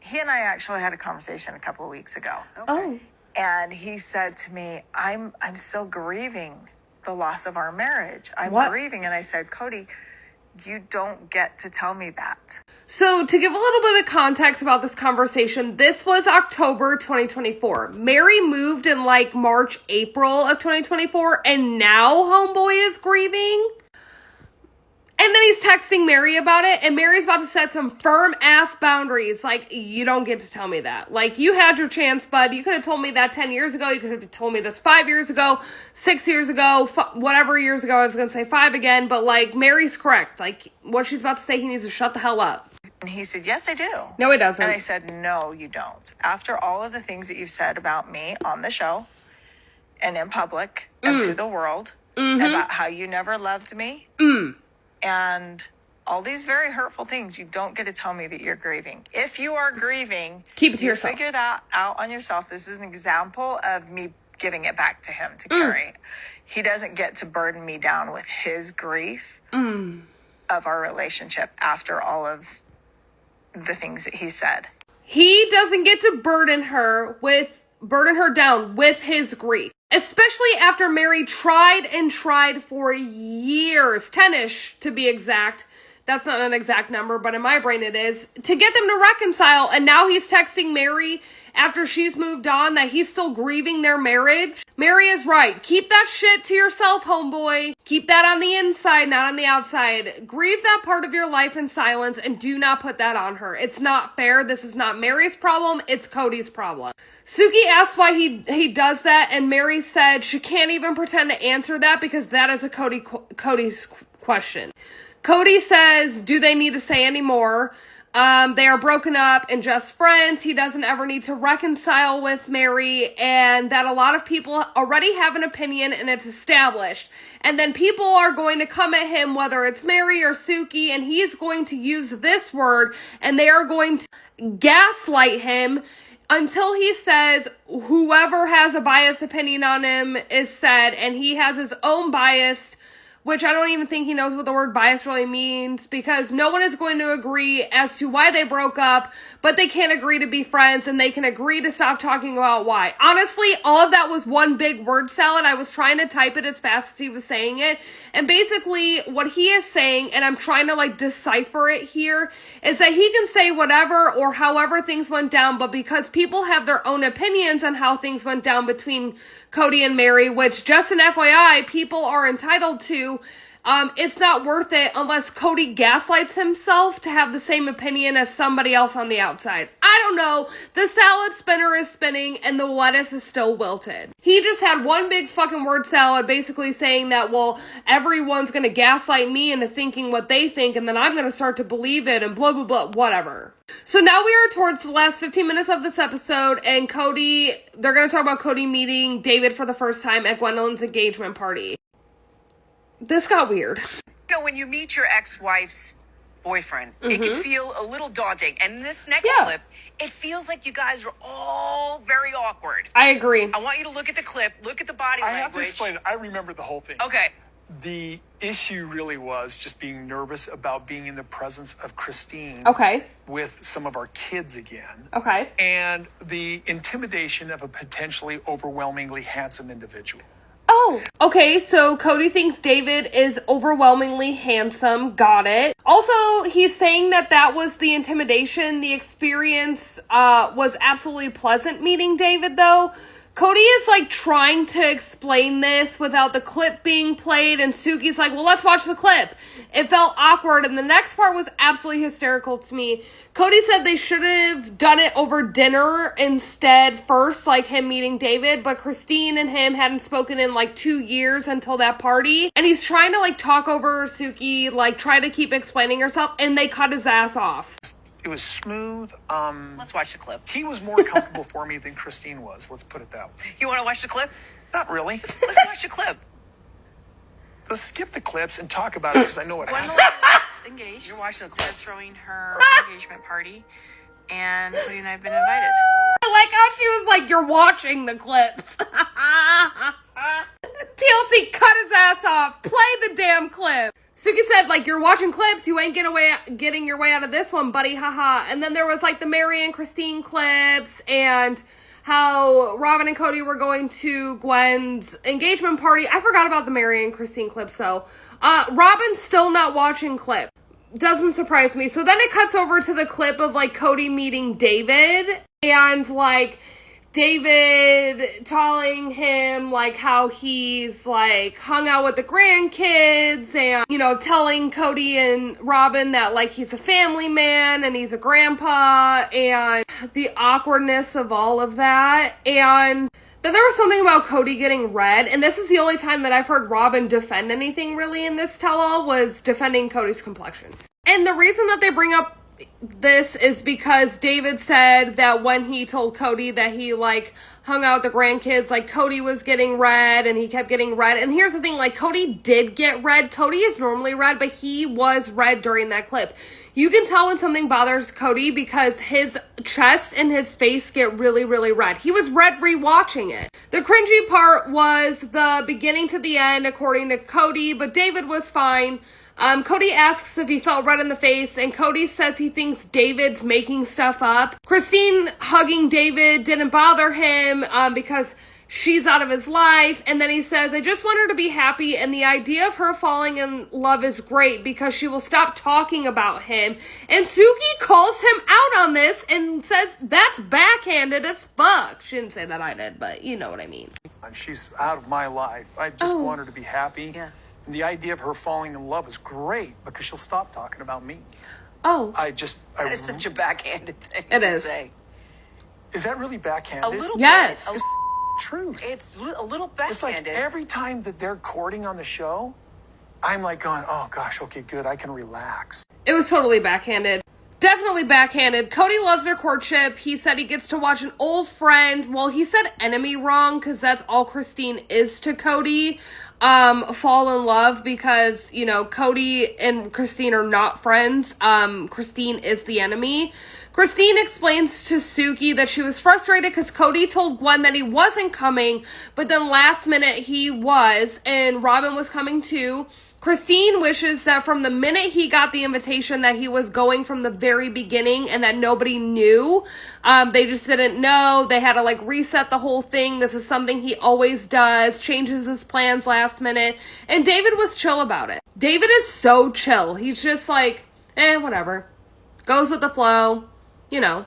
he and I actually had a conversation a couple of weeks ago. Okay. Oh. And he said to me, I'm still grieving the loss of our marriage. I'm grieving. And I said, Cody, you don't get to tell me that. So to give a little bit of context about this conversation, this was October 2024. Mary moved in like March, April of 2024, and now homeboy is grieving. And then he's texting Mary about it, and Mary's about to set some firm-ass boundaries. Like, you don't get to tell me that. Like, you had your chance, bud. You could have told me that 10 years ago. You could have told me this 5 years ago, 6 years ago, whatever years ago. I was going to say 5 again, but, like, Mary's correct. Like, what she's about to say, he needs to shut the hell up. And he said, yes, I do. No, he doesn't. And I said, no, you don't. After all of the things that you've said about me on the show and in public and to the world about how you never loved me and all these very hurtful things, you don't get to tell me that you're grieving. If you are grieving, keep it to yourself. Figure that out on yourself. This is an example of me giving it back to him to carry. He doesn't get to burden me down with his grief of our relationship after all of the things that he said. He doesn't get to burden her down with his grief. Especially after Mary tried and tried for years, 10-ish to be exact. That's not an exact number, but in my brain it is, to get them to reconcile. And now he's texting Mary after she's moved on that he's still grieving their marriage. Mary is right. Keep that shit to yourself, homeboy. Keep that on the inside, not on the outside. Grieve that part of your life in silence and do not put that on her. It's not fair. This is not Mary's problem. It's Cody's problem. Suki asked why he does that, and Mary said she can't even pretend to answer that because that is a Cody's question. Cody says, do they need to say any more? They are broken up and just friends. He doesn't ever need to reconcile with Mary, and that a lot of people already have an opinion and it's established. And then people are going to come at him, whether it's Mary or Suki, and he's going to use this word, and they are going to gaslight him until he says whoever has a biased opinion on him is said, and he has his own bias, which I don't even think he knows what the word bias really means, because no one is going to agree as to why they broke up, but they can't agree to be friends, and they can agree to stop talking about why. Honestly, all of that was one big word salad. I was trying to type it as fast as he was saying it, and basically what he is saying, and I'm trying to like decipher it here, is that he can say whatever or however things went down, but because people have their own opinions on how things went down between Cody and Mary, which, just an FYI, people are entitled to, it's not worth it unless Cody gaslights himself to have the same opinion as somebody else on the outside. I don't know. The salad spinner is spinning and the lettuce is still wilted. He just had one big fucking word salad basically saying that, well, everyone's going to gaslight me into thinking what they think, and then I'm going to start to believe it and blah, blah, blah, whatever. So now we are towards the last 15 minutes of this episode, and they're going to talk about Cody meeting David for the first time at Gwendolyn's engagement party. This got weird. You know, when you meet your ex-wife's boyfriend, it can feel a little daunting. And in this next clip, it feels like you guys are all very awkward. I agree. I want you to look at the clip, look at the body language. I have to explain it. I remember the whole thing. Okay. The issue really was just being nervous about being in the presence of Christine. Okay. With some of our kids again. Okay. And the intimidation of a potentially overwhelmingly handsome individual. Oh, okay, so Cody thinks David is overwhelmingly handsome. Got it. Also, he's saying that was the intimidation. The experience was absolutely pleasant meeting David, though. Cody is, like, trying to explain this without the clip being played, and Suki's like, well, let's watch the clip. It felt awkward, and the next part was absolutely hysterical to me. Cody said they should have done it over dinner instead first, like him meeting David, but Christine and him hadn't spoken in, like, 2 years until that party, and he's trying to, like, talk over Suki, like, try to keep explaining herself, and they cut his ass off. It was smooth. Let's watch the clip. He was more comfortable for me than Christine was. Let's put it that way. You want to watch the clip? Not really. Let's watch the clip. Let's skip the clips and talk about it because I know what happened. Gwendolyn is engaged. You're watching the clip, throwing her engagement party, and Cody and I have been invited. I like how she was like, you're watching the clips. TLC cut his ass off. Play the damn clip. Suki said, like, you're watching clips, you ain't getting your way out of this one, buddy, haha. And then there was, like, the Mary and Christine clips, and how Robin and Cody were going to Gwen's engagement party. I forgot about the Mary and Christine clips, though. Robin's still not watching clip. Doesn't surprise me. So then it cuts over to the clip of, like, Cody meeting David, and, like, David telling him, like, how he's, like, hung out with the grandkids and, you know, telling Cody and Robin that, like, he's a family man and he's a grandpa and the awkwardness of all of that. And then there was something about Cody getting red, and this is the only time that I've heard Robin defend anything really in this tell-all, was defending Cody's complexion. And the reason that they bring up this is because David said that when he told Cody that he, like, hung out with the grandkids, like, Cody was getting red and he kept getting red. And here's the thing, like, Cody did get red. Cody is normally red, but he was red during that clip. You can tell when something bothers Cody because his chest and his face get really, really red. He was red rewatching it. The cringy part was the beginning to the end, according to Cody, but David was fine. Cody asks if he felt red in the face, and Cody says he thinks David's making stuff up. Christine hugging David didn't bother him, because she's out of his life. And then he says, I just want her to be happy, and the idea of her falling in love is great because she will stop talking about him. And Suki calls him out on this and says that's backhanded as fuck. She didn't say that, I did, but you know what I mean. She's out of my life. I just want her to be happy. Yeah. And the idea of her falling in love is great because she'll stop talking about me. Oh. That is such a backhanded thing It to is. say. Is that really backhanded? A little Yes. bit. Truth. It's a little It's like backhanded. every time that they're courting on the show, I'm like going, oh gosh, okay, good, I can relax. It was totally backhanded. Definitely backhanded. Cody loves their courtship. He said he gets to watch an old friend. Well, he said enemy wrong because that's all Christine is to Cody. Fall in love because, you know, Cody and Christine are not friends. Christine is the enemy. Christine explains to Suki that she was frustrated because Cody told Gwen that he wasn't coming, but then last minute he was, and Robin was coming too. Christine wishes that from the minute he got the invitation that he was going from the very beginning and that nobody knew. They just didn't know. They had to, like, reset the whole thing. This is something he always does, changes his plans last minute. And David was chill about it. David is so chill. He's just like, whatever. Goes with the flow, you know.